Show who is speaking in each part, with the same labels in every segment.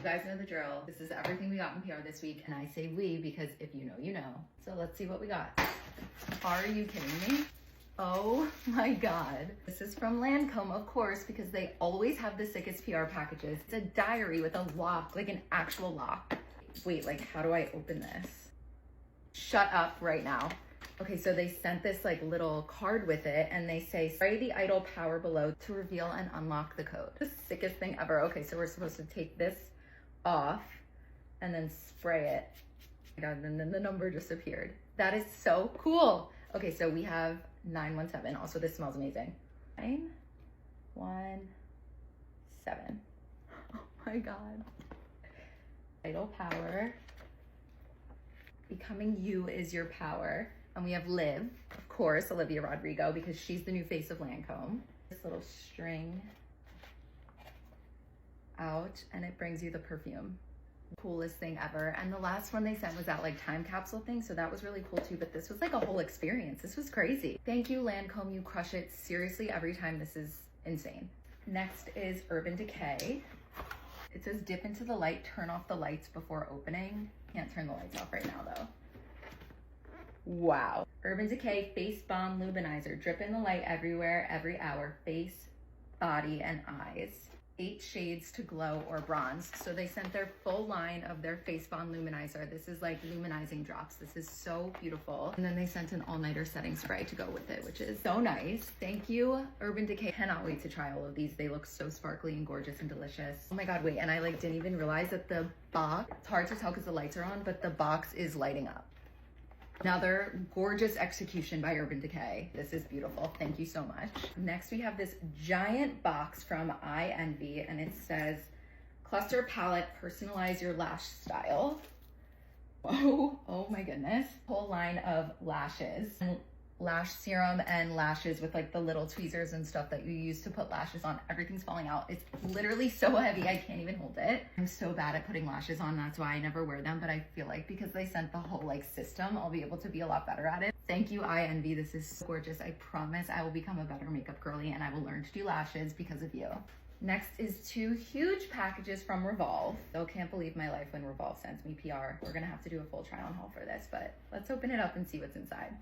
Speaker 1: guys know the drill. This is everything we got in PR this week, and I say we because if you know, you know. So let's see what we got. Are you kidding me? Oh my God. This is from Lancome, of course, because they always have the sickest PR packages. It's a diary with a lock, like an actual lock. Wait, like how do I open this? Shut up right now. Okay, so they sent this like little card with it and they say, spray the idle power below to reveal and unlock the code. The sickest thing ever. Okay, so we're supposed to take this off and then spray it. Oh my God, and then the number just appeared. That is so cool. Okay, so we have 917. Also, this smells amazing. 917. Oh my God. Idle power. Becoming you is your power. And we have Liv, of course, Olivia Rodrigo, because she's the new face of Lancome. This little string out and it brings you the perfume. Coolest thing ever. And the last one they sent was that like time capsule thing, so that was really cool too, but this was like a whole experience. This was crazy. Thank you, Lancome, you crush it. Seriously, every time. This is insane. Next is Urban Decay. It says dip into the light, turn off the lights before opening. Can't turn the lights off right now though. Wow. Urban Decay Face Bomb Luminizer. Drip in the light everywhere, every hour. Face, body, and eyes. 8 shades to glow or bronze. So they sent their full line of their Face Bomb Luminizer. This is like luminizing drops. This is so beautiful. And then they sent an all-nighter setting spray to go with it, which is so nice. Thank you, Urban Decay. Cannot wait to try all of these. They look so sparkly and gorgeous and delicious. Oh my God, wait, and I like didn't even realize that the box, it's hard to tell because the lights are on, but the box is lighting up. Another gorgeous execution by Urban Decay. This is beautiful. Thank you so much. Next, we have this giant box from I Envy, and it says, Cluster Palette, personalize your lash style. Oh my goodness. Whole line of lashes. Lash serum and lashes with like the little tweezers and stuff that you use to put lashes on. Everything's falling out. It's literally so heavy, I can't even hold it. I'm so bad at putting lashes on, that's why I never wear them, but I feel like because they sent the whole like system, I'll be able to be a lot better at it. Thank you, I Envy. This is so gorgeous. I promise I will become a better makeup girly and I will learn to do lashes because of you. Next is 2 huge packages from Revolve. Still can't believe my life when Revolve sends me PR. We're gonna have to do a full try on haul for this, but let's open it up and see what's inside.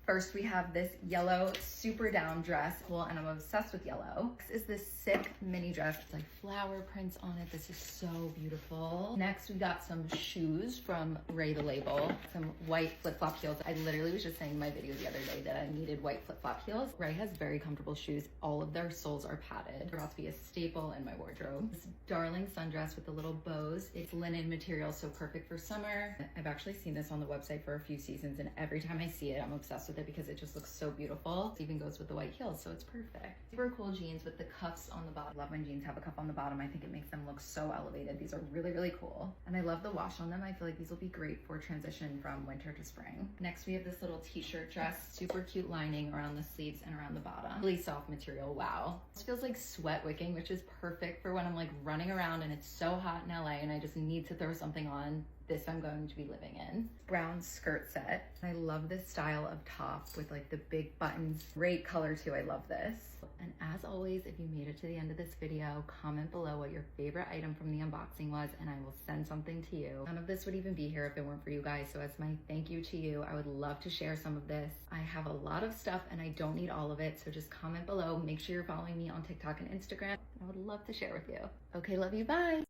Speaker 1: First, we have this yellow super down dress. Cool, and I'm obsessed with yellow. This is this sick mini dress. It's like flower prints on it. This is so beautiful. Next, we got some shoes from Ray the Label. Some white flip-flop heels. I literally was just saying in my video the other day that I needed white flip-flop heels. Ray has very comfortable shoes. All of their soles are padded. They're about to be a staple in my wardrobe. This darling sundress with the little bows. It's linen material, so perfect for summer. I've actually seen this on the website for a few seasons, and every time I see it, I'm obsessed with it because it just looks so beautiful. It even goes with the white heels, so it's perfect. Super cool jeans with the cuffs on the bottom. I love when jeans have a cuff on the bottom. I think it makes them look so elevated. These are really, really cool. And I love the wash on them. I feel like these will be great for transition from winter to spring. Next, we have this little t-shirt dress. Super cute lining around the sleeves and around the bottom. Really soft material, wow. This feels like sweat wicking, which is perfect for when I'm like running around and it's so hot in LA and I just need to throw something on. This I'm going to be living in. Brown skirt set. I love this style of top with like the big buttons. Great color too, I love this. And as always, if you made it to the end of this video, comment below what your favorite item from the unboxing was and I will send something to you. None of this would even be here if it weren't for you guys, so as my thank you to you, I would love to share some of this. I have a lot of stuff and I don't need all of it, so just comment below. Make sure you're following me on TikTok and Instagram. I would love to share with you. Okay, love you, bye.